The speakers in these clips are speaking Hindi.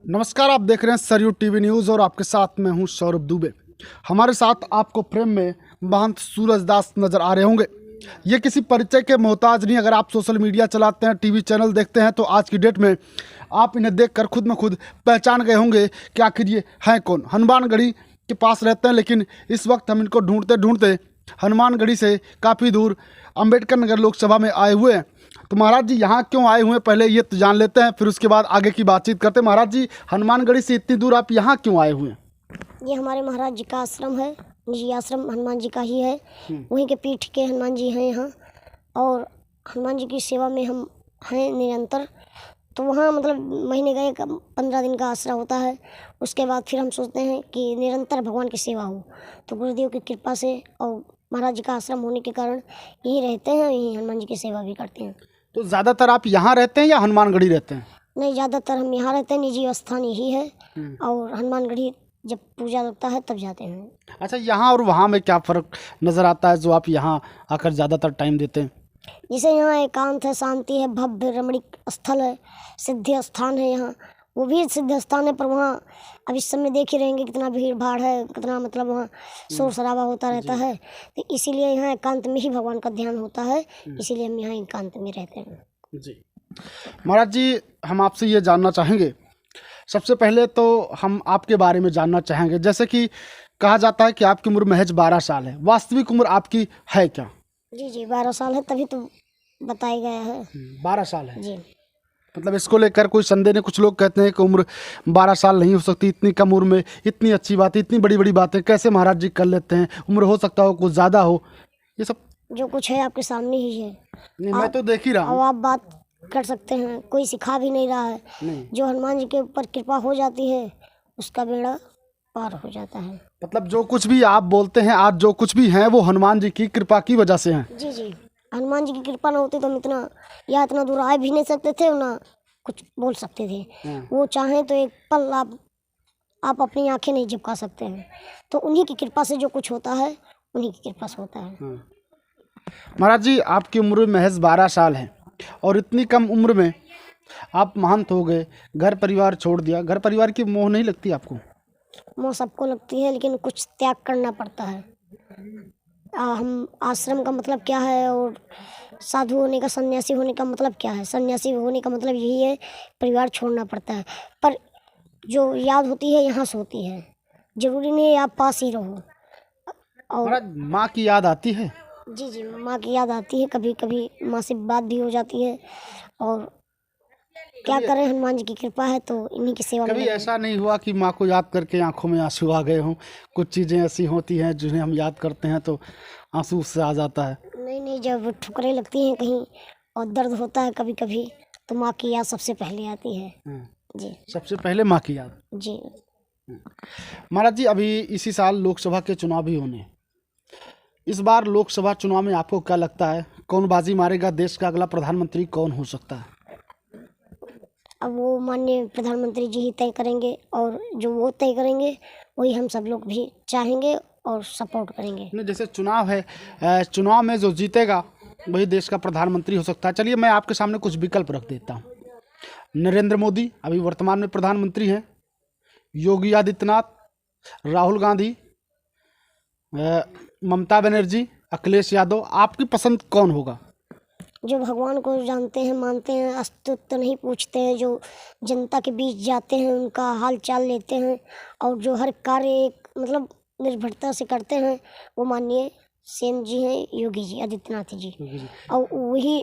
नमस्कार, आप देख रहे हैं सरयू टीवी न्यूज़ और आपके साथ मैं हूं सौरभ दुबे। हमारे साथ आपको फ्रेम में महंत सूरजदास नज़र आ रहे होंगे। ये किसी परिचय के मोहताज नहीं। अगर आप सोशल मीडिया चलाते हैं, टीवी चैनल देखते हैं, तो आज की डेट में आप इन्हें देखकर खुद में खुद पहचान गए होंगे कि आखिर ये हैं कौन। हनुमानगढ़ी के पास रहते हैं, लेकिन इस वक्त हम इनको ढूंढते ढूंढते हनुमानगढ़ी से काफ़ी दूर अम्बेडकर नगर लोकसभा में आए हुए हैं। तो महाराज जी यहाँ क्यों आए हुए हैं, पहले ये तो जान लेते हैं, फिर उसके बाद आगे की बातचीत करते हैं। महाराज जी, हनुमानगढ़ी से इतनी दूर आप यहाँ क्यों आए हुए हैं? ये हमारे महाराज जी का आश्रम है, निजी आश्रम हनुमान जी का ही है। वहीं के पीठ के हनुमान जी हैं यहाँ, और हनुमान जी की सेवा में हम हैं निरंतर। तो वहाँ मतलब महीने का 15 दिन का आसरा होता है। उसके बाद फिर हम सोचते हैं कि निरंतर भगवान की सेवा हो। तो गुरुदेव की कृपा से और महाराज जी का आश्रम होने के कारण यहीं रहते हैं, यहीं हनुमान जी की सेवा भी करते हैं। तो ज़्यादातर आप यहाँ रहते हैं या हनुमानगढ़ी रहते हैं? नहीं, ज़्यादातर हम यहाँ रहते हैं, निजी स्थान यही है। और हनुमानगढ़ी जब पूजा लगता है तब जाते हैं। अच्छा, यहाँ और वहाँ में क्या फ़र्क नज़र आता है जो आप यहाँ आकर ज़्यादातर टाइम देते हैं? जैसे यहाँ एकांत है, शांति है, भव्य रमणीक स्थल है, सिद्ध स्थान है। यहाँ वो भी सिद्ध स्थान है, पर वहाँ अब इस समय देख ही रहेंगे कितना भीड़ भाड़ है, कितना मतलब वहाँ शोर शराबा होता रहता है। तो इसीलिए यहाँ एकांत में ही भगवान का ध्यान होता है, इसीलिए हम यहाँ एकांत में रहते हैं। जी महाराज जी, हम आपसे ये जानना चाहेंगे, सबसे पहले तो हम आपके बारे में जानना चाहेंगे। जैसे कि कहा जाता है कि आपकी उम्र महज 12 साल है, वास्तविक उम्र आपकी है क्या? जी 12 साल है, तभी तो बताया गया है। 12 साल है जी। मतलब इसको लेकर कोई संदेह नहीं? कुछ लोग कहते हैं कि उम्र 12 साल नहीं हो सकती, इतनी कम उम्र में इतनी अच्छी बातें, इतनी बड़ी बड़ी बातें कैसे महाराज जी कर लेते हैं? उम्र हो सकता हो कुछ ज़्यादा हो, ये सब जो कुछ है आपके सामने ही है। नहीं, मैं तो देख ही रहा और हूँ। आप बात कर सकते हैं, कोई सिखा भी नहीं रहा है। नहीं, जो हनुमान जी के ऊपर कृपा हो जाती है उसका बेड़ा पार हो जाता है। मतलब जो कुछ भी आप बोलते हैं, आज जो कुछ भी हैं, वो हनुमान जी की कृपा की वजह से हैं। जी हनुमान जी की कृपा ना होती तो हम इतना दूर आ भी नहीं सकते थे, ना कुछ बोल सकते थे। वो चाहें तो एक पल आप अपनी आंखें नहीं झपका सकते हैं। तो उन्हीं की कृपा से जो कुछ होता है, उन्हीं की कृपा से होता है। महाराज जी, आपकी उम्र महज 12 साल है और इतनी कम उम्र में आप महंत हो गए, घर परिवार छोड़ दिया। घर परिवार की मोह नहीं लगती आपको? मोह सबको लगती है, लेकिन कुछ त्याग करना पड़ता है। हम आश्रम का मतलब क्या है, और साधु होने का, सन्यासी होने का मतलब क्या है? सन्यासी होने का मतलब यही है, परिवार छोड़ना पड़ता है। पर जो याद होती है यहाँ से होती है, जरूरी नहीं है आप पास ही रहो। और महाराज, माँ की याद आती है? जी माँ की याद आती है, कभी कभी माँ से बात भी हो जाती है। और क्या करें, हनुमान जी की कृपा है तो इन्हीं की सेवा में कभी लगे। ऐसा नहीं हुआ कि माँ को याद करके आंखों में आंसू आ गए हों? कुछ चीज़ें ऐसी होती हैं जिन्हें हम याद करते हैं तो आंसू उससे आ जाता है। नहीं, जब ठुकरें लगती हैं कहीं और दर्द होता है कभी कभी, तो माँ की याद सबसे पहले आती है। जी सबसे पहले माँ की याद। जी महाराज जी, अभी इसी साल लोकसभा के चुनाव भी होने हैं। इस बार लोकसभा चुनाव में आपको क्या लगता है, कौन बाजी मारेगा? देश का अगला प्रधानमंत्री कौन हो सकता है? अब वो माननीय प्रधानमंत्री जी ही तय करेंगे, और जो वो तय करेंगे वही हम सब लोग भी चाहेंगे और सपोर्ट करेंगे। नहीं, जैसे चुनाव है, चुनाव में जो जीतेगा वही देश का प्रधानमंत्री हो सकता है। चलिए, मैं आपके सामने कुछ विकल्प रख देता हूँ। नरेंद्र मोदी अभी वर्तमान में प्रधानमंत्री हैं, योगी आदित्यनाथ, राहुल गांधी, ममता बनर्जी, अखिलेश यादव, आपकी पसंद कौन होगा? जो भगवान को जानते हैं, मानते हैं, अस्तित्व नहीं पूछते हैं, जो जनता के बीच जाते हैं, उनका हाल चाल लेते हैं, और जो हर कार्य एक मतलब निर्भरता से करते हैं, वो माननीय सीएम जी हैं, योगी जी आदित्यनाथ जी। और वही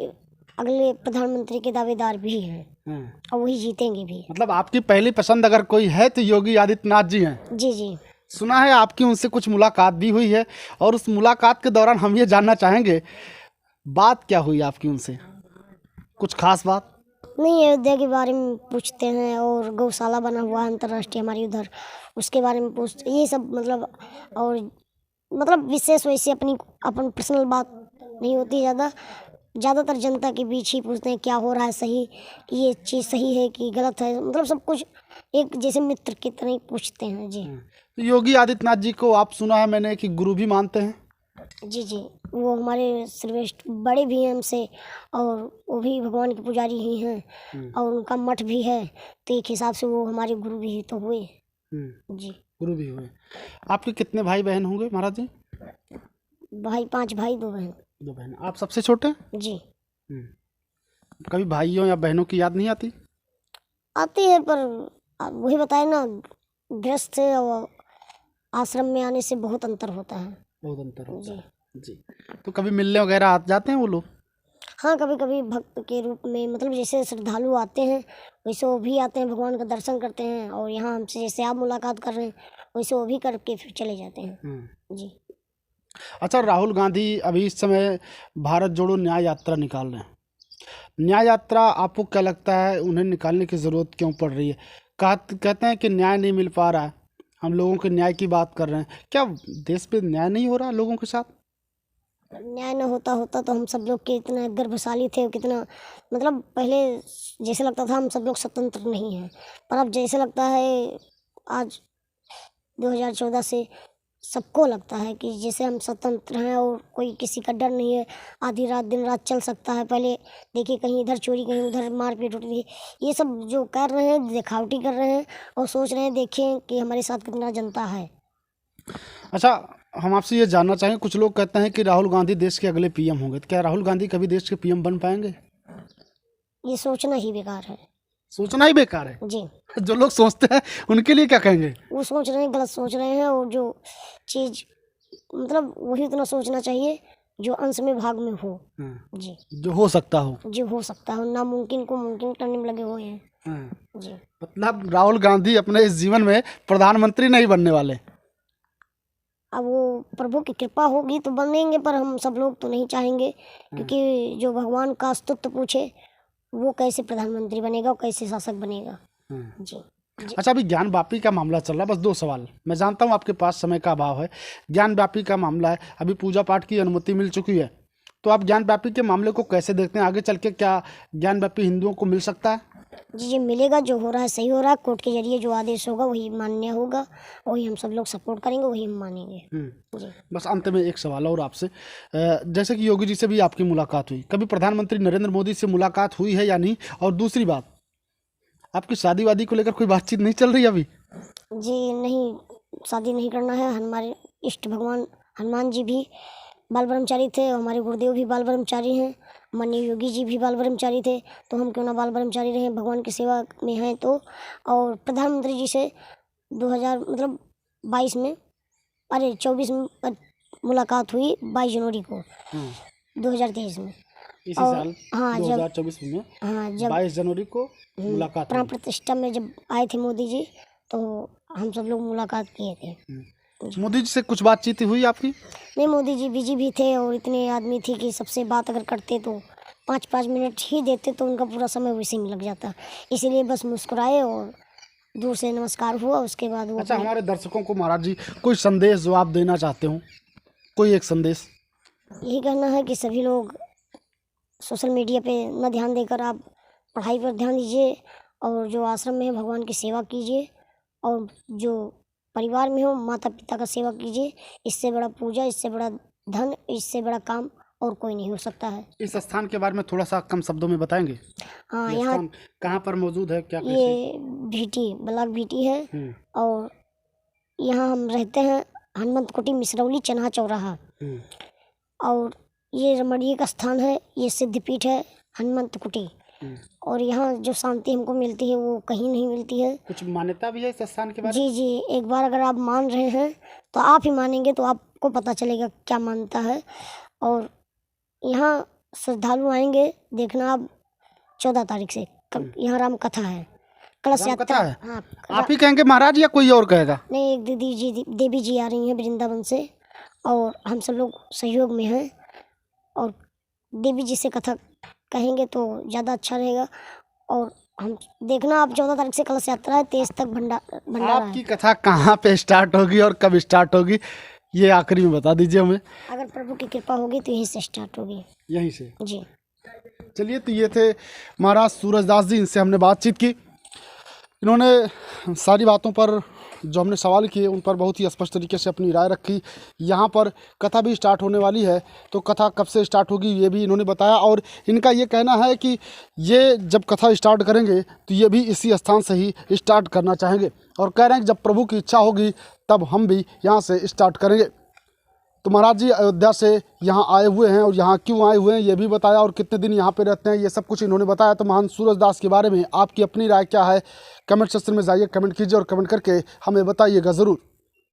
अगले प्रधानमंत्री के दावेदार भी हैं, और वही जीतेंगे भी। मतलब आपकी पहली पसंद अगर कोई है तो योगी आदित्यनाथ जी हैं। जी सुना है आपकी उनसे कुछ मुलाकात भी हुई है, और उस मुलाकात के दौरान हम ये जानना चाहेंगे, बात क्या हुई आपकी उनसे? कुछ खास बात? नहीं, अयोध्या के बारे में पूछते हैं, और गौशाला बना हुआ है अंतर्राष्ट्रीय हमारी उधर, उसके बारे में पूछते, ये सब मतलब। और मतलब विशेष वैसे अपन पर्सनल बात नहीं होती ज़्यादातर जनता के बीच ही पूछते हैं क्या हो रहा है, सही कि ये चीज़ सही है कि गलत है, मतलब सब कुछ एक जैसे मित्र की तरह ही पूछते हैं। जी तो योगी आदित्यनाथ जी को आप, सुना है मैंने, कि गुरु भी मानते हैं? जी जी, वो हमारे श्रेष्ठ बड़े भी हैं हमसे, और वो भी भगवान के पुजारी ही हैं, और उनका मठ भी है, तो एक हिसाब से वो हमारे गुरु भी तो हुए। जी, गुरु भी हुए। आपके कितने भाई बहन होंगे महाराज जी? भाई 5 भाई 2 बहन। 2 बहन। आप सबसे छोटे? जी, कभी भाइयों या बहनों की याद नहीं आती? आती है, पर वही बताए ना, गृहस्थ से और आश्रम में आने से बहुत अंतर होता है। बहुत अंतर होता जी है। जी। तो कभी मिलने वगैरह आ जाते हैं वो लोग? हाँ, कभी कभी भक्त के रूप में, मतलब जैसे श्रद्धालु आते हैं वैसे वो भी आते हैं, भगवान का दर्शन करते हैं, और यहाँ हमसे जैसे आप मुलाकात कर रहे हैं वैसे वो भी करके फिर चले जाते हैं। जी अच्छा, राहुल गांधी अभी इस समय भारत जोड़ो न्याय यात्रा निकाल रहे हैं। न्याय यात्रा आपको क्या लगता है, उन्हें निकालने की ज़रूरत क्यों पड़ रही है? कहते हैं कि न्याय नहीं मिल पा रहा है, हम लोगों के न्याय की बात कर रहे हैं। क्या देश पे न्याय नहीं हो रहा लोगों के साथ? न्याय न होता होता तो हम सब लोग के इतना गर्भशाली थे, कितना मतलब पहले जैसे लगता था हम सब लोग स्वतंत्र नहीं हैं, पर अब जैसे लगता है आज 2014 से सबको लगता है कि जैसे हम स्वतंत्र हैं और कोई किसी का डर नहीं है, आधी रात दिन रात चल सकता है। पहले देखिए कहीं इधर चोरी कहीं उधर मारपीट होती थी, ये सब जो कर रहे हैं दिखावटी कर रहे हैं, और सोच रहे हैं देखें कि हमारे साथ कितना जनता है। अच्छा, हम आपसे ये जानना चाहेंगे, कुछ लोग कहते हैं कि राहुल गांधी देश के अगले पीएम होंगे, तो क्या राहुल गांधी कभी देश के पीएम बन पाएंगे? ये सोचना ही बेकार है। सोचना ही बेकार है। जी, जो लोग सोचते हैं उनके लिए क्या कहेंगे? वो सोच रहे हैं, गलत सोच रहे हैं, और जो चीज़ मतलब वही उतना सोचना चाहिए जो अंश में भाग में हो। जी, जो हो सकता हो। जो हो सकता है, नामुमकिन को मुमकिन करने में लगे हुए हैं। जी, मतलब राहुल गांधी अपने इस जीवन में प्रधानमंत्री नहीं बनने वाले? अब वो प्रभु की कृपा होगी तो बनेंगे, पर हम सब लोग तो नहीं चाहेंगे, क्योंकि जो भगवान का अस्तित्व पूछे वो कैसे प्रधानमंत्री बनेगा और कैसे शासक बनेगा। जी जी अच्छा, अभी ज्ञान वापी का मामला चल रहा है। बस 2 सवाल, मैं जानता हूँ आपके पास समय का अभाव है। ज्ञान वापी का मामला है, अभी पूजा पाठ की अनुमति मिल चुकी है, तो आप ज्ञान वापी के मामले को कैसे देखते हैं? आगे चल के क्या ज्ञान वापी हिंदुओं को मिल सकता है? जी जी, मिलेगा। जो हो रहा है सही हो रहा है, कोर्ट के जरिए जो आदेश होगा वही मान्य होगा, वही हम सब लोग सपोर्ट करेंगे, वही हम मानेंगे। जी, बस अंत में एक सवाल और आपसे, जैसे कि योगी जी से भी आपकी मुलाकात हुई, कभी प्रधानमंत्री नरेंद्र मोदी से मुलाकात हुई है या नहीं? और दूसरी बात, आपकी शादी वादी को लेकर कोई बातचीत नहीं चल रही अभी? जी नहीं, शादी नहीं करना है। हमारे इष्ट भगवान हनुमान जी भी बाल ब्रह्मचारी थे, और हमारे गुरुदेव भी बाल ब्रह्मचारी हैं, माननीय योगी जी भी बाल ब्रह्मचारी थे, तो हम क्यों ना बाल ब्रह्मचारी रहें, भगवान की सेवा में हैं तो। और प्रधानमंत्री जी से 2000 मतलब 22 में, अरे 24 में मुलाकात हुई 22 जनवरी को 2023 में। इसी और साल हाँ, 2024 में हाँ जब 22 जनवरी को मुलाकात प्राण हुई। प्रतिष्ठा में जब आए थे मोदी जी, तो हम सब लोग मुलाकात किए थे। मोदी जी से कुछ बातचीत हुई आपकी? नहीं, मोदी जी बिजी भी थे, और इतने आदमी थे कि सबसे बात अगर करते तो 5-5 मिनट ही देते तो उनका पूरा समय उसी में लग जाता, इसीलिए बस मुस्कुराए और दूर से नमस्कार हुआ, उसके बाद वो अच्छा, हमारे दर्शकों को महाराज जी कोई संदेश जो आप देना चाहते हो, कोई एक संदेश? यही कहना है कि सभी लोग सोशल मीडिया पे न ध्यान देकर आप पढ़ाई पर ध्यान दीजिए, और जो आश्रम में है भगवान की सेवा कीजिए, और जो परिवार में हो माता पिता का सेवा कीजिए। इससे बड़ा पूजा, इससे बड़ा धन, इससे बड़ा काम और कोई नहीं हो सकता है। इस स्थान के बारे में थोड़ा सा कम शब्दों में बताएंगे? हाँ, ये यहाँ स्थान कहाँ पर मौजूद है, क्या कैसे? ये भीटी ब्लॉक भीटी है, और यहाँ हम रहते हैं हनुमंत कुटी मिसरौली चन्हा चौराहा, और ये रमणीय का स्थान है, ये सिद्धपीठ है हनुमंत कुटी, और यहाँ जो शांति हमको मिलती है वो कहीं नहीं मिलती है। कुछ मान्यता भी है इस स्थान के बारे में? जी जी, एक बार अगर आप मान रहे हैं तो आप ही मानेंगे, तो आपको पता चलेगा क्या मानता है। और यहाँ श्रद्धालु आएंगे, देखना आप 14 तारीख से यहाँ राम कथा है, कलश राम यात्रा। कथा है? हाँ, आप ही कहेंगे महाराज या कोई और कहेगा? नहीं, एक देवी जी आ रही हैं वृंदावन से, और हम सब लोग सहयोग में हैं, और देवी जी से कथा कहेंगे तो ज़्यादा अच्छा रहेगा। और हम देखना आप 14 तारीख से कलश यात्रा है, 23 तक भंडारा आपकी है। कथा कहाँ पे स्टार्ट होगी और कब स्टार्ट होगी, ये आखिरी में बता दीजिए हमें। अगर प्रभु की कृपा होगी तो यहीं से स्टार्ट होगी। यहीं से? जी, चलिए, तो ये थे महाराज सूरजदास जी, इनसे हमने बातचीत की। इन्होंने सारी बातों पर जो हमने सवाल किए उन पर बहुत ही स्पष्ट तरीके से अपनी राय रखी। यहाँ पर कथा भी स्टार्ट होने वाली है, तो कथा कब से स्टार्ट होगी ये भी इन्होंने बताया। और इनका ये कहना है कि ये जब कथा स्टार्ट करेंगे तो ये भी इसी स्थान से ही स्टार्ट करना चाहेंगे, और कह रहे हैं कि जब प्रभु की इच्छा होगी तब हम भी यहाँ से स्टार्ट करेंगे। तो महाराज जी अयोध्या से यहाँ आए हुए हैं, और यहाँ क्यों आए हुए हैं ये भी बताया, और कितने दिन यहाँ पे रहते हैं ये सब कुछ इन्होंने बताया। तो महंत सूरजदास के बारे में आपकी अपनी राय क्या है, कमेंट सेक्शन में जाइए, कमेंट कीजिए और कमेंट करके हमें बताइएगा ज़रूर।